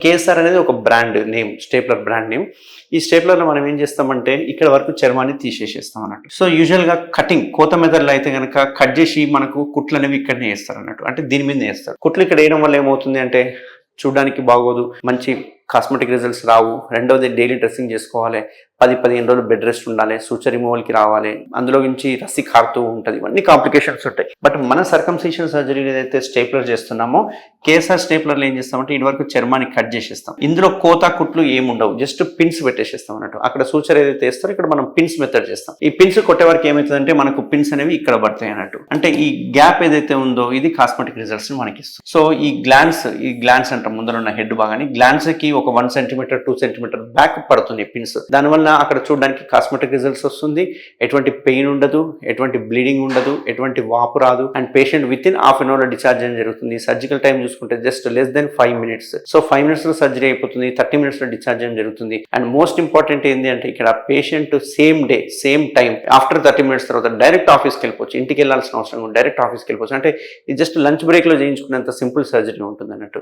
KSR అనేది ఒక brand name, stapler brand name. ఈ స్టేప్లర్లో మనం ఏం చేస్తామంటే ఇక్కడ వరకు చర్మాన్ని తీసేసేస్తాం అన్నట్టు. సో యూజువల్గా కటింగ్ కోత మెథడ్లో అయితే కనుక కట్ చేసి మనకు కుట్లు అనేవి ఇక్కడనే వేస్తారు అన్నట్టు, అంటే దీని మీద వేస్తారు. కుట్లు ఇక్కడ వేయడం వల్ల ఏమవుతుంది అంటే చూడడానికి బాగోదు, మంచి కాస్మెటిక్ రిజల్ట్స్ రావు. రెండవది డైలీ డ్రెస్సింగ్ చేసుకోవాలి, 10-15 రోజులు బెడ్ రెస్ట్ ఉండాలి, సూచర్ రిమూవల్కి రావాలి, అందులో నుంచి రస్సి కారుతూ ఉంటుంది, ఇవన్నీ కాంప్లికేషన్స్ ఉంటాయి. బట్ మన సర్కంసిషన్ సర్జరీ ఏదైతే స్టేప్లర్ చేస్తున్నామో కేఎస్ఆర్ స్టేప్లర్లో ఏం చేస్తామంటే ఇది వరకు చర్మాన్ని కట్ చేసేస్తాం. ఇందులో కోత కుట్లు ఏముండవు, జస్ట్ పిన్స్ పెట్టేసేస్తాం అన్నట్టు. అక్కడ సూచర్ ఏదైతే వేస్తారో ఇక్కడ మనం పిన్స్ మెథడ్ చేస్తాం. ఈ పిన్స్ కొట్టే వరకు ఏమవుతుందంటే మనకు పిన్స్ అనేవి ఇక్కడ పడతాయి అన్నట్టు. అంటే ఈ గ్యాప్ ఏదైతే ఉందో ఇది కాస్మెటిక్ రిజల్ట్స్ మనకి ఇస్తుంది. సో ఈ గ్లాన్స్ అంటాం ముందర ఉన్న హెడ్ భాగాన్ని, గ్లాన్స్ కి ఒక 1 సెంటీమీటర్ 2 సెంటీమీటర్ బ్యాక్ పడుతుంది పిన్స్. దానివల్ల అక్కడ చూడడానికి కాస్మెటిక్ రిజల్ట్స్ వస్తుంది, ఎటువంటి పెయిన్ ఉండదు, ఎటువంటి బ్లీడింగ్ ఉండదు, ఎటువంటి వాపు రాదు, and patient with in half an hour లో డిశ్చార్జ్ చేయడం జరుగుతుంది. సర్జికల్ టైం చూసుకుంటే just less than 5 minutes. So 5 minutes లో సర్జరీ అయిపోతుంది, 30 minutes లో డిశ్చార్జ్ చేయడం జరుగుతుంది. అండ్ మోస్ట్ ఇంపార్టెంట్ ఏంటి అంటే ఇక్కడ patient same day same time after 30 minutes తర్వాత డైరెక్ట్ ఆఫీస్కి వెళ్ళిపోవచ్చు, ఇంటికి వెళ్ళాల్సిన అవసరం డైరెక్ట్ ఆఫీస్కి వెళ్ళిపోవచ్చు. అంటే ఇది జస్ట్ లంచ్ బ్రేక్ లో చేయించుకునేంత సింపుల్ సర్జరీ ఉంటుంది అన్నట్టు.